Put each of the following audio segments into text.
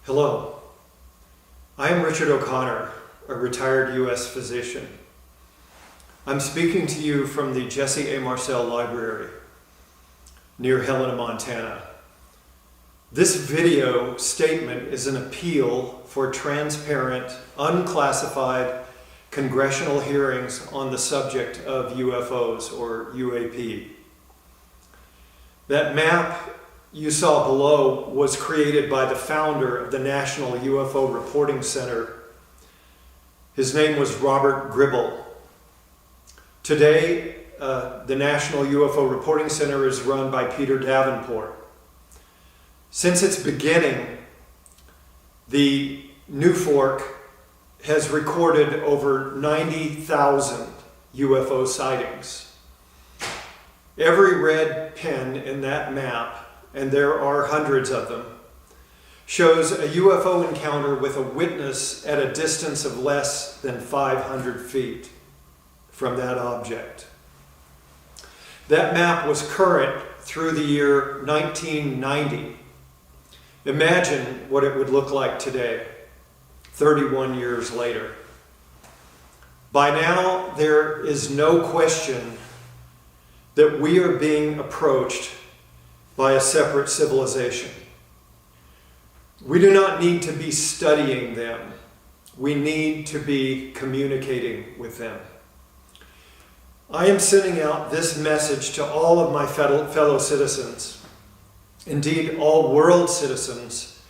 Hello, I am Richard O'Connor, a retired U.S. physician. I'm speaking to you from the Jesse A. Marcel Library near Helena, Montana. This video statement is an appeal for transparent, unclassified congressional hearings on the subject of UFOs or UAP. That map you saw below was created by the founder of the National UFO Reporting Center. His name was Robert Gribble. Today, the National UFO Reporting Center is run by Peter Davenport. Since its beginning, the New Fork has recorded over 90,000 UFO sightings. Every red pen in that map, and there are hundreds of them, shows a UFO encounter with a witness at a distance of less than 500 feet from that object. That map was current through the year 1990. Imagine what it would look like today, 31 years later. By now, there is no question that we are being approached by a separate civilization. We do not need to be studying them. We need to be communicating with them. I am sending out this message to all of my fellow citizens, indeed all world citizens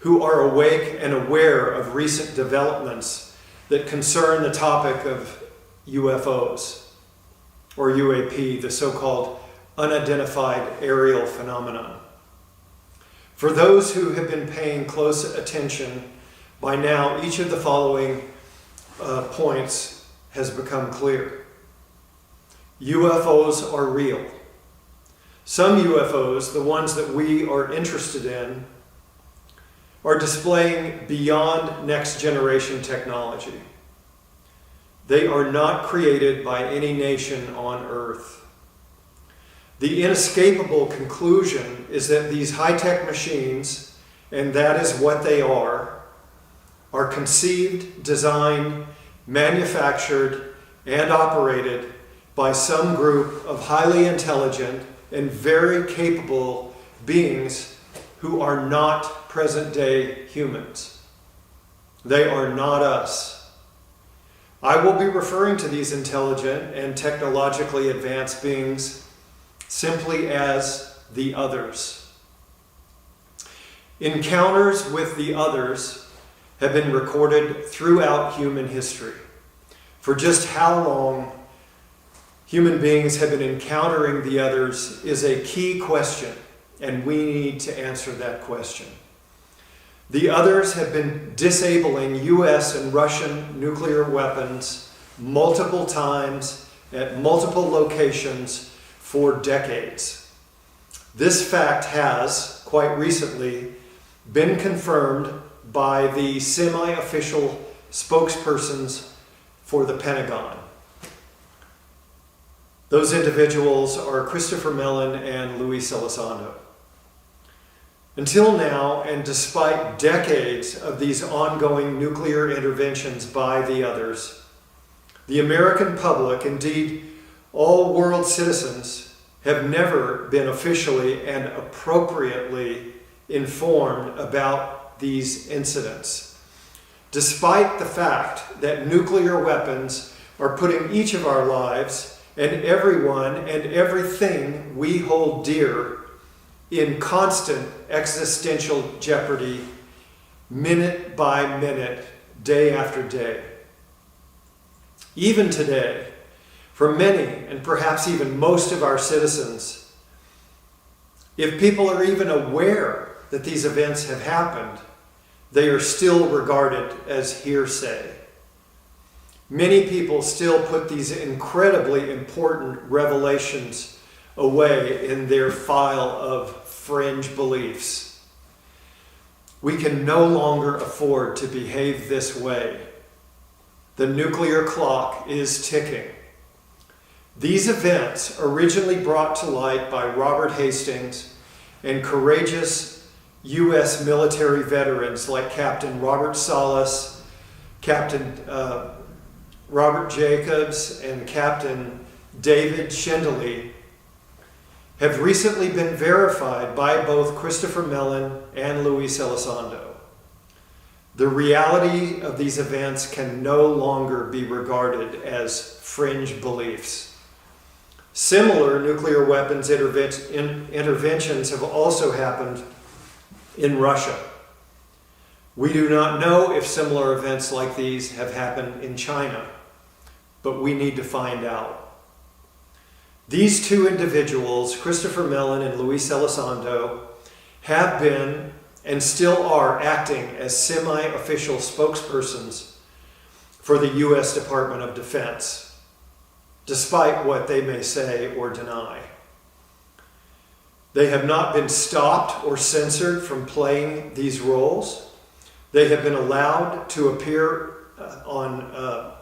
who are awake and aware of recent developments that concern the topic of UFOs, or UAP, the so-called unidentified aerial phenomenon. For those who have been paying close attention, by now each of the following points has become clear. UFOs are real. Some UFOs, the ones that we are interested in, are displaying beyond next generation technology. They are not created by any nation on Earth. The inescapable conclusion is that these high-tech machines, and that is what they are conceived, designed, manufactured, and operated by some group of highly intelligent and very capable beings who are not present-day humans. They are not us. I will be referring to these intelligent and technologically advanced beings simply as the others. Encounters with the others have been recorded throughout human history. For just how long human beings have been encountering the others is a key question, and we need to answer that question. The others have been disabling US and Russian nuclear weapons multiple times at multiple locations for decades. This fact has, quite recently, been confirmed by the semi-official spokespersons for the Pentagon. Those individuals are Christopher Mellon and Luis Elizondo. Until now, and despite decades of these ongoing nuclear interventions by the others, the American public, indeed all world citizens, have never been officially and appropriately informed about these incidents, despite the fact that nuclear weapons are putting each of our lives and everyone and everything we hold dear in constant existential jeopardy, minute by minute, day after day. Even today, for many, and perhaps even most of our citizens, if people are even aware that these events have happened, they are still regarded as hearsay. Many people still put these incredibly important revelations away in their file of fringe beliefs. We can no longer afford to behave this way. The nuclear clock is ticking. These events, originally brought to light by Robert Hastings and courageous U.S. military veterans like Captain Robert Salas, Captain Robert Jacobs, and Captain David Schindele have recently been verified by both Christopher Mellon and Luis Elizondo. The reality of these events can no longer be regarded as fringe beliefs. Similar nuclear weapons interventions have also happened in Russia. We do not know if similar events like these have happened in China, but we need to find out. These two individuals, Christopher Mellon and Luis Elizondo, have been and still are acting as semi-official spokespersons for the U.S. Department of Defense, despite what they may say or deny. They have not been stopped or censored from playing these roles. They have been allowed to appear on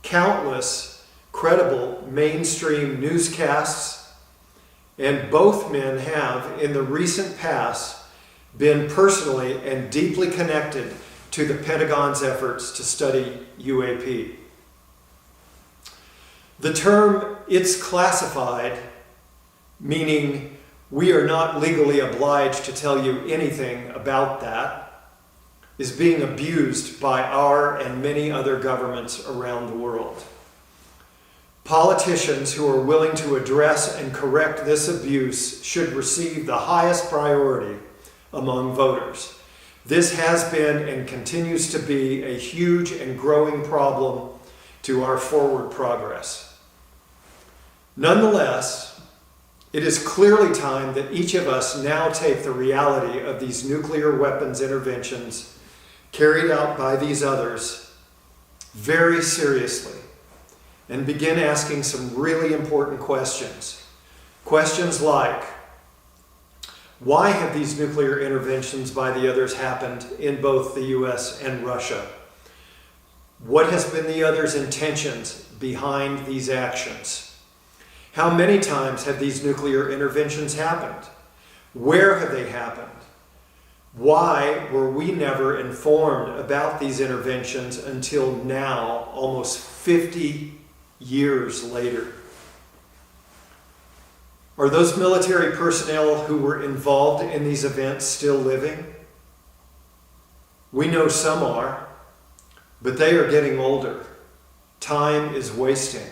countless credible mainstream newscasts, and both men have, in the recent past, been personally and deeply connected to the Pentagon's efforts to study UAP. The term "it's classified," meaning we are not legally obliged to tell you anything about that, is being abused by our and many other governments around the world. Politicians who are willing to address and correct this abuse should receive the highest priority among voters. This has been and continues to be a huge and growing problem to our forward progress. Nonetheless, it is clearly time that each of us now take the reality of these nuclear weapons interventions carried out by these others very seriously and begin asking some really important questions. Questions like, why have these nuclear interventions by the others happened in both the US and Russia? What has been the others' intentions behind these actions? How many times have these nuclear interventions happened? Where have they happened? Why were we never informed about these interventions until now, almost 50 years later? Are those military personnel who were involved in these events still living? We know some are, but they are getting older. Time is wasting.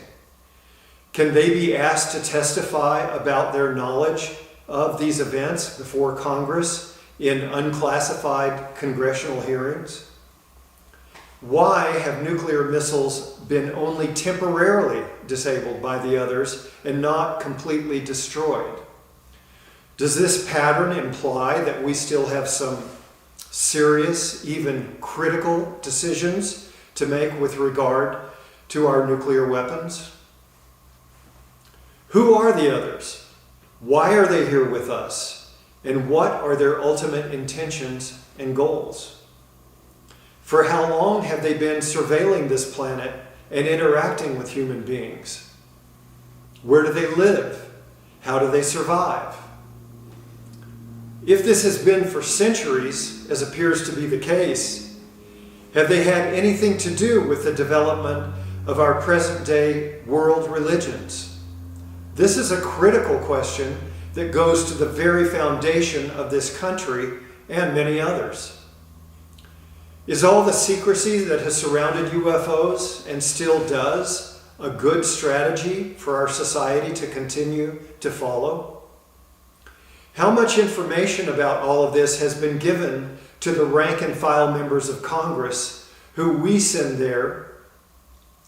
Can they be asked to testify about their knowledge of these events before Congress in unclassified congressional hearings? Why have nuclear missiles been only temporarily disabled by the others and not completely destroyed? Does this pattern imply that we still have some serious, even critical decisions to make with regard to our nuclear weapons? Who are the others? Why are they here with us? And what are their ultimate intentions and goals? For how long have they been surveilling this planet and interacting with human beings? Where do they live? How do they survive? If this has been for centuries, as appears to be the case, have they had anything to do with the development of our present-day world religions? This is a critical question that goes to the very foundation of this country and many others. Is all the secrecy that has surrounded UFOs, and still does, a good strategy for our society to continue to follow? How much information about all of this has been given to the rank and file members of Congress who we send there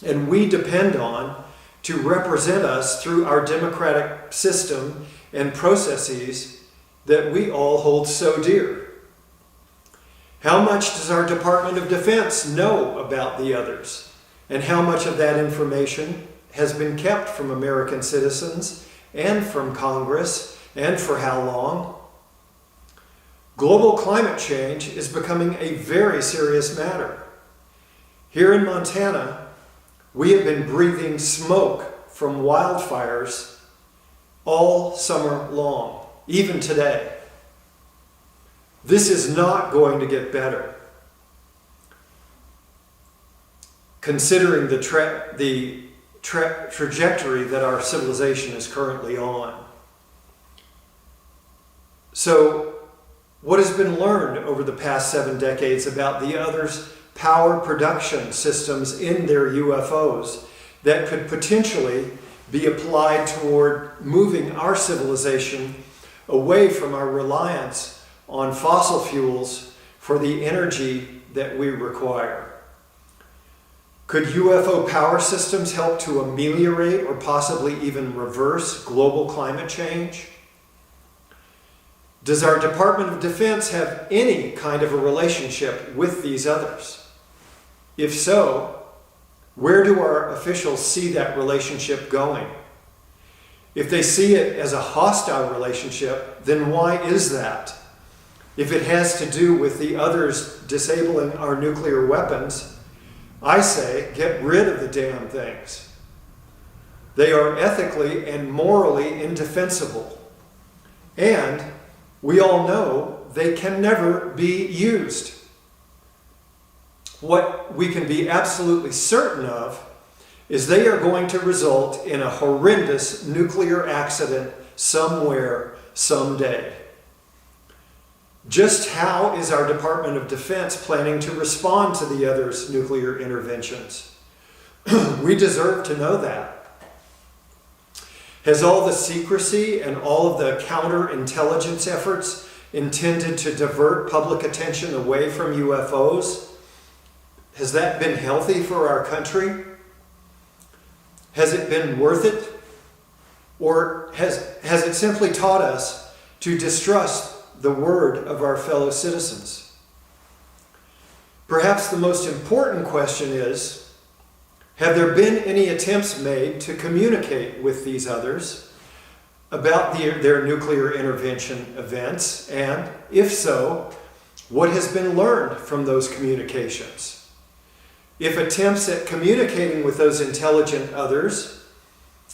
and we depend on to represent us through our democratic system and processes that we all hold so dear? How much does our Department of Defense know about the others? And how much of that information has been kept from American citizens and from Congress, and for how long? Global climate change is becoming a very serious matter. Here in Montana, we have been breathing smoke from wildfires all summer long, even today. This is not going to get better, considering the trajectory that our civilization is currently on. So, what has been learned over the past 7 decades about the others' power production systems in their UFOs that could potentially be applied toward moving our civilization away from our reliance on fossil fuels for the energy that we require? Could UFO power systems help to ameliorate or possibly even reverse global climate change? Does our Department of Defense have any kind of a relationship with these others? If so, where do our officials see that relationship going? If they see it as a hostile relationship, then why is that? If it has to do with the others disabling our nuclear weapons, I say get rid of the damn things. They are ethically and morally indefensible. And we all know they can never be used. What we can be absolutely certain of is they are going to result in a horrendous nuclear accident somewhere, someday. Just how is our Department of Defense planning to respond to the others' nuclear interventions? We deserve to know that. Has all the secrecy and all of the counterintelligence efforts intended to divert public attention away from UFOs, has that been healthy for our country? Has it been worth it? Or has it simply taught us to distrust the word of our fellow citizens? Perhaps the most important question is, have there been any attempts made to communicate with these others about their nuclear intervention events? And if so, what has been learned from those communications? If attempts at communicating with those intelligent others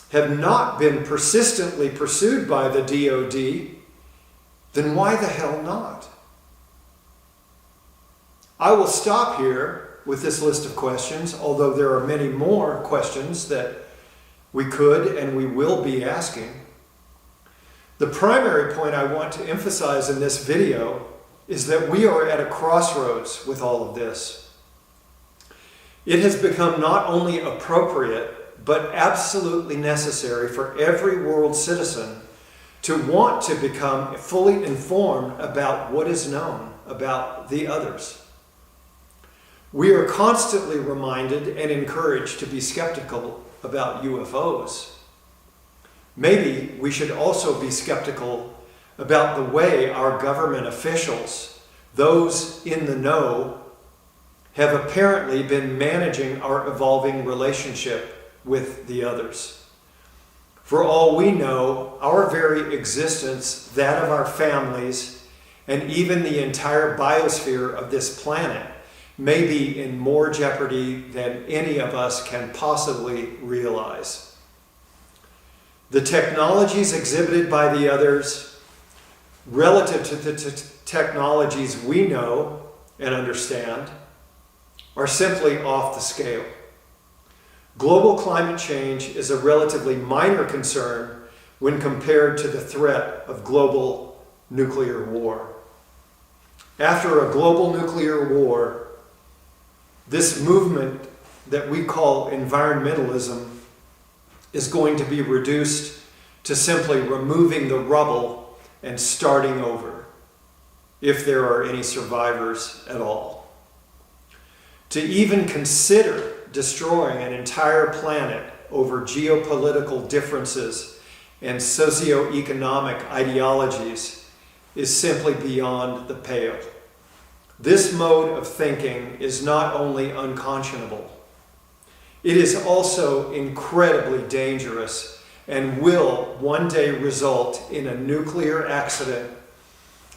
have not been persistently pursued by the DoD, then why the hell not? I will stop here with this list of questions, although there are many more questions that we could and we will be asking. The primary point I want to emphasize in this video is that we are at a crossroads with all of this. It has become not only appropriate, but absolutely necessary for every world citizen to want to become fully informed about what is known about the others. We are constantly reminded and encouraged to be skeptical about UFOs. Maybe we should also be skeptical about the way our government officials, those in the know, have apparently been managing our evolving relationship with the others. For all we know, our very existence, that of our families, and even the entire biosphere of this planet may be in more jeopardy than any of us can possibly realize. The technologies exhibited by the others, relative to the technologies we know and understand, are simply off the scale. Global climate change is a relatively minor concern when compared to the threat of global nuclear war. After a global nuclear war, this movement that we call environmentalism is going to be reduced to simply removing the rubble and starting over, if there are any survivors at all. To even consider destroying an entire planet over geopolitical differences and socioeconomic ideologies is simply beyond the pale. This mode of thinking is not only unconscionable, it is also incredibly dangerous and will one day result in a nuclear accident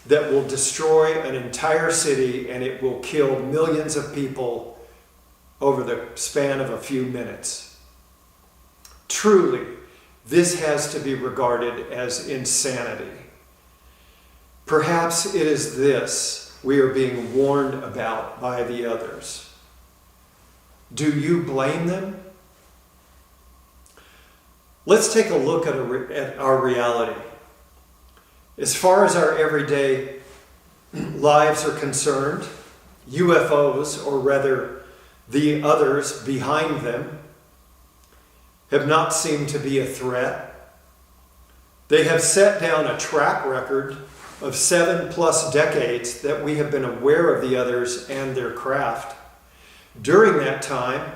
that will destroy an entire city, and it will kill millions of people over the span of a few minutes. Truly, this has to be regarded as insanity. Perhaps it is this we are being warned about by the others. Do you blame them? Let's take a look at our reality. As far as our everyday lives are concerned, UFOs, or rather the others behind them, have not seemed to be a threat. They have set down a track record of 7+ decades that we have been aware of the others and their craft. During that time,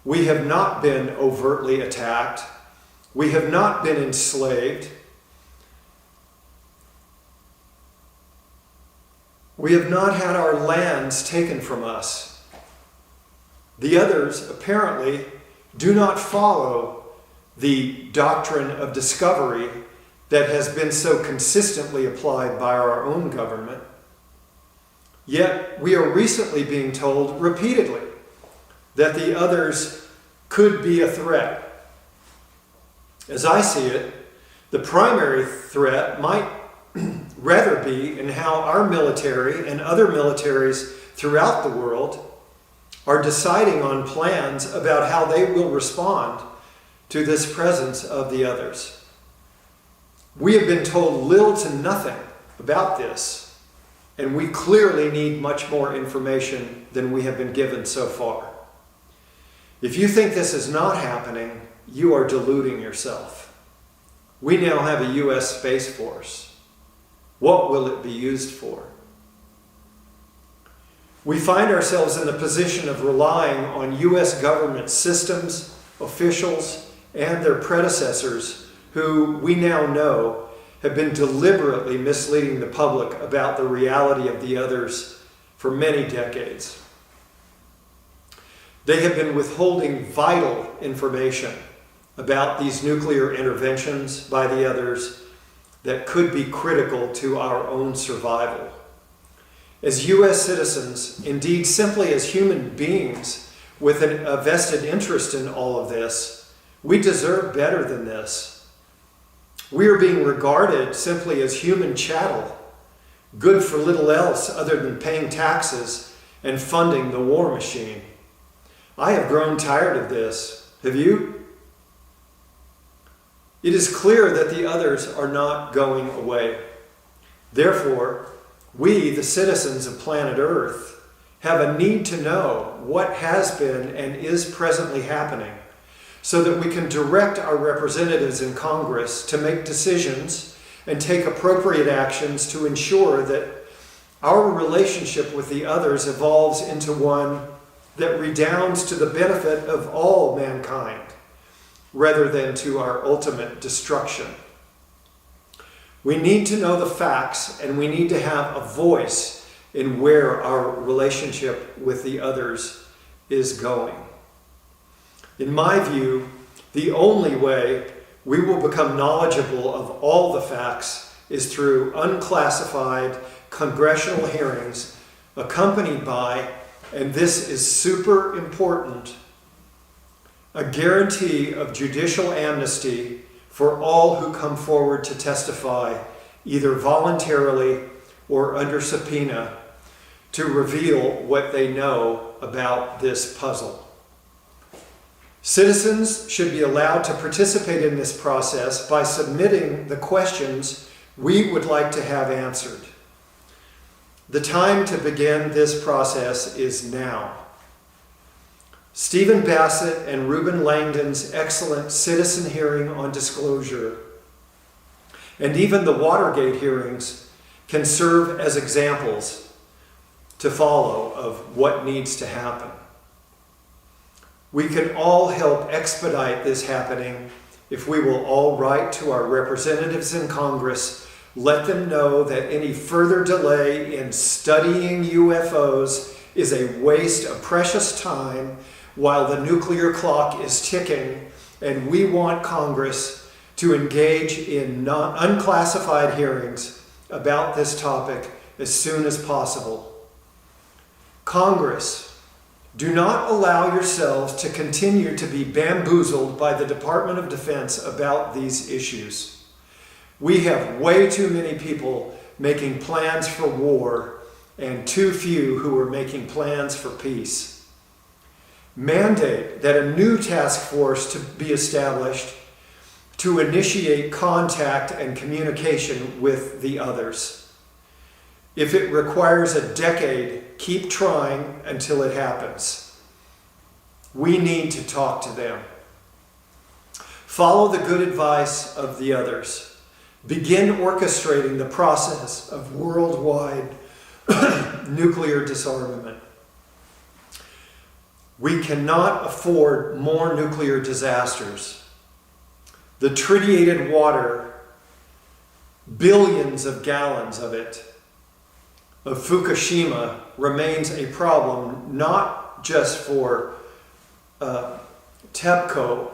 we have not been overtly attacked. We have not been enslaved. We have not had our lands taken from us. The others apparently do not follow the doctrine of discovery that has been so consistently applied by our own government. Yet we are recently being told repeatedly that the others could be a threat. As I see it, the primary threat might rather be in how our military and other militaries throughout the world are deciding on plans about how they will respond to this presence of the others. We have been told little to nothing about this, and we clearly need much more information than we have been given so far. If you think this is not happening, you are deluding yourself. We now have a U.S. Space Force. What will it be used for? We find ourselves in the position of relying on U.S. government systems, officials, and their predecessors who we now know have been deliberately misleading the public about the reality of the others for many decades. They have been withholding vital information about these nuclear interventions by the others that could be critical to our own survival. As U.S. citizens, indeed simply as human beings with a vested interest in all of this, we deserve better than this. We are being regarded simply as human chattel, good for little else other than paying taxes and funding the war machine. I have grown tired of this. Have you? It is clear that the others are not going away. Therefore, we, the citizens of planet Earth, have a need to know what has been and is presently happening so that we can direct our representatives in Congress to make decisions and take appropriate actions to ensure that our relationship with the others evolves into one that redounds to the benefit of all mankind, rather than to our ultimate destruction. We need to know the facts, and we need to have a voice in where our relationship with the others is going. In my view, the only way we will become knowledgeable of all the facts is through unclassified congressional hearings accompanied by, and this is super important, a guarantee of judicial amnesty for all who come forward to testify, either voluntarily or under subpoena, to reveal what they know about this puzzle. Citizens should be allowed to participate in this process by submitting the questions we would like to have answered. The time to begin this process is now. Stephen Bassett and Reuben Langdon's excellent citizen hearing on disclosure, and even the Watergate hearings, can serve as examples to follow of what needs to happen. We can all help expedite this happening if we will all write to our representatives in Congress, let them know that any further delay in studying UFOs is a waste of precious time while the nuclear clock is ticking, and we want Congress to engage in unclassified hearings about this topic as soon as possible. Congress, do not allow yourselves to continue to be bamboozled by the Department of Defense about these issues. We have way too many people making plans for war and too few who were making plans for peace. Mandate that a new task force to be established to initiate contact and communication with the others. If it requires a decade, keep trying until it happens. We need to talk to them. Follow the good advice of the others. Begin orchestrating the process of worldwide nuclear disarmament. We cannot afford more nuclear disasters. The tritiated water, billions of gallons of it, of Fukushima remains a problem not just for TEPCO,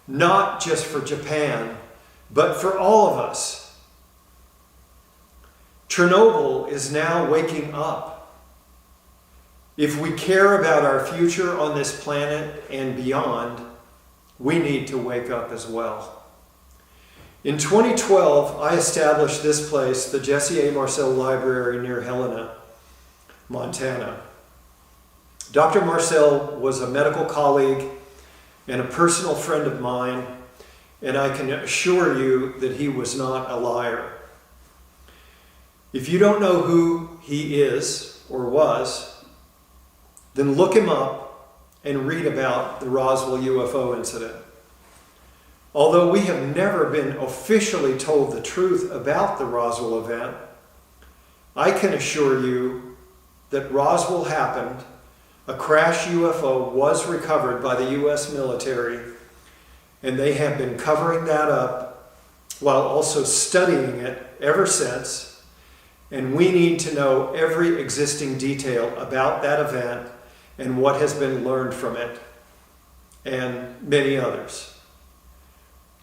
not just for Japan, but for all of us. Chernobyl is now waking up. If we care about our future on this planet and beyond, we need to wake up as well. In 2012, I established this place, the Jesse A. Marcel Library near Helena, Montana. Dr. Marcel was a medical colleague and a personal friend of mine, and I can assure you that he was not a liar. If you don't know who he is or was, then look him up and read about the Roswell UFO incident. Although we have never been officially told the truth about the Roswell event, I can assure you that Roswell happened. A crash UFO was recovered by the U.S. military, and they have been covering that up while also studying it ever since. And we need to know every existing detail about that event and what has been learned from it, and many others.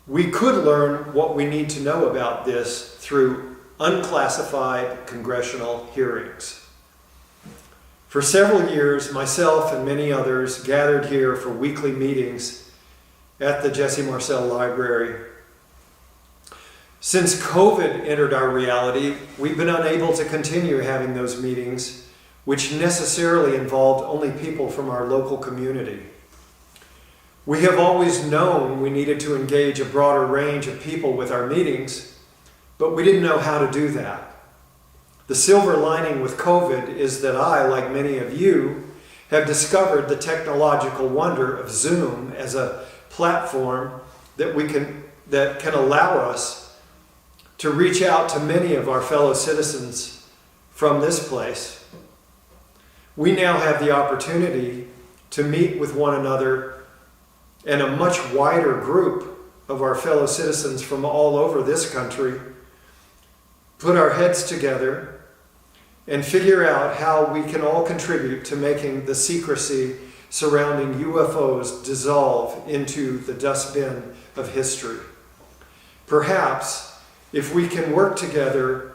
We could learn what we need to know about this through unclassified congressional hearings. For several years, myself and many others gathered here for weekly meetings at the Jesse Marcel Library. Since COVID entered our reality, we've been unable to continue having those meetings, which necessarily involved only people from our local community. We have always known we needed to engage a broader range of people with our meetings, but we didn't know how to do that. The silver lining with COVID is that I, like many of you, have discovered the technological wonder of Zoom as a platform that can allow us to reach out to many of our fellow citizens from this place. We now have the opportunity to meet with one another and a much wider group of our fellow citizens from all over this country, put our heads together and figure out how we can all contribute to making the secrecy surrounding UFOs dissolve into the dustbin of history. Perhaps, if we can work together,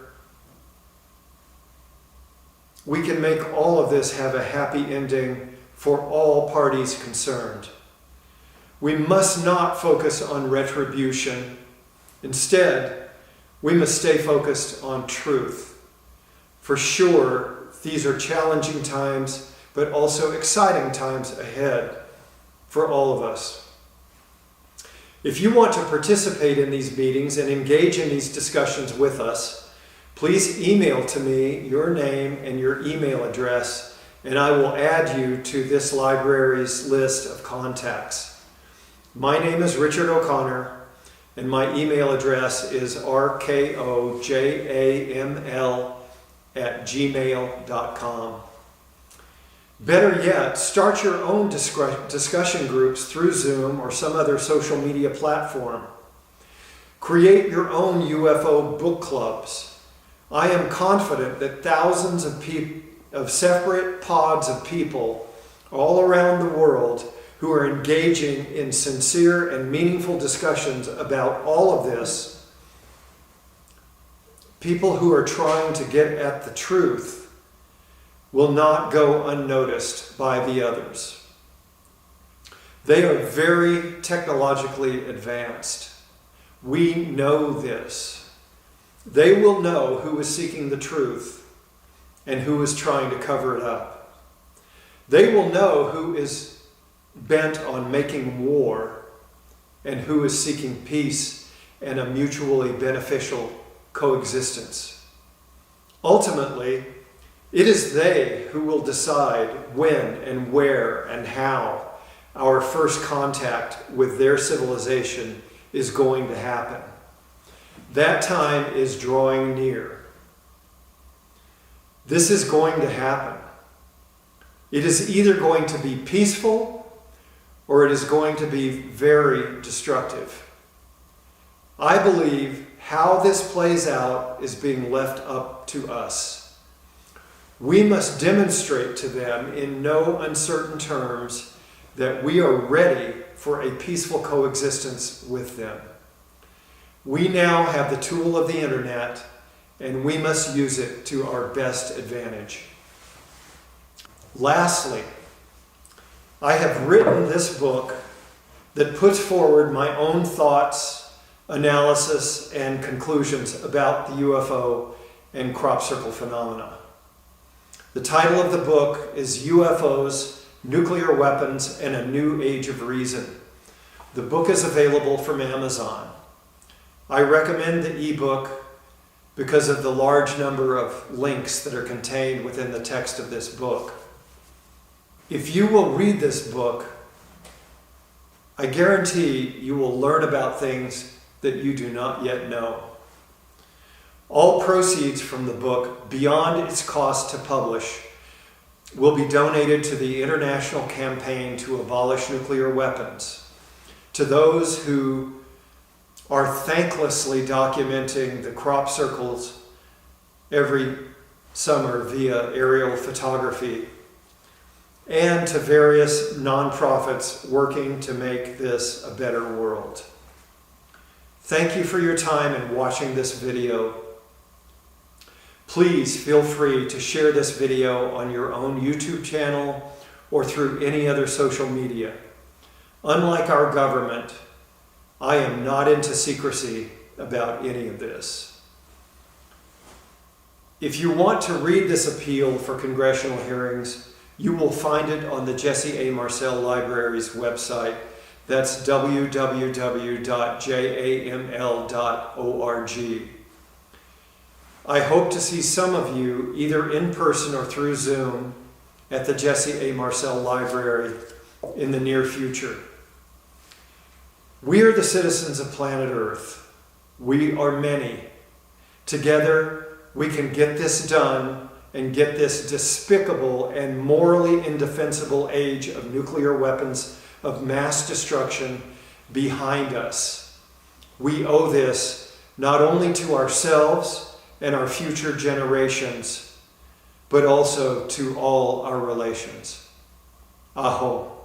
we can make all of this have a happy ending for all parties concerned. We must not focus on retribution. Instead, we must stay focused on truth. For sure, these are challenging times, but also exciting times ahead for all of us. If you want to participate in these meetings and engage in these discussions with us, please email to me your name and your email address, and I will add you to this library's list of contacts. My name is Richard O'Connor, and my email address is rkojaml@gmail.com. Better yet, start your own discussion groups through Zoom or some other social media platform. Create your own UFO book clubs. I am confident that thousands of separate pods of people all around the world who are engaging in sincere and meaningful discussions about all of this, people who are trying to get at the truth, will not go unnoticed by the others. They are very technologically advanced. We know this. They will know who is seeking the truth and who is trying to cover it up. They will know who is bent on making war and who is seeking peace and a mutually beneficial coexistence. Ultimately, it is they who will decide when and where and how our first contact with their civilization is going to happen. That time is drawing near. This is going to happen. It is either going to be peaceful or it is going to be very destructive. I believe how this plays out is being left up to us. We must demonstrate to them in no uncertain terms that we are ready for a peaceful coexistence with them. We now have the tool of the internet, and we must use it to our best advantage. Lastly, I have written this book that puts forward my own thoughts, analysis, and conclusions about the UFO and crop circle phenomena. The title of the book is UFOs, Nuclear Weapons, and a New Age of Reason. The book is available from Amazon. I recommend the ebook because of the large number of links that are contained within the text of this book. If you will read this book, I guarantee you will learn about things that you do not yet know. All proceeds from the book, beyond its cost to publish, will be donated to the international campaign to abolish nuclear weapons, to those who are thanklessly documenting the crop circles every summer via aerial photography, and to various nonprofits working to make this a better world. Thank you for your time in watching this video. Please feel free to share this video on your own YouTube channel or through any other social media. Unlike our government, I am not into secrecy about any of this. If you want to read this appeal for congressional hearings, you will find it on the Jesse A. Marcel Library's website. That's www.jaml.org. I hope to see some of you either in person or through Zoom at the Jesse A. Marcel Library in the near future. We are the citizens of planet Earth. We are many. Together, we can get this done and get this despicable and morally indefensible age of nuclear weapons of mass destruction behind us. We owe this not only to ourselves and our future generations, but also to all our relations. Aho.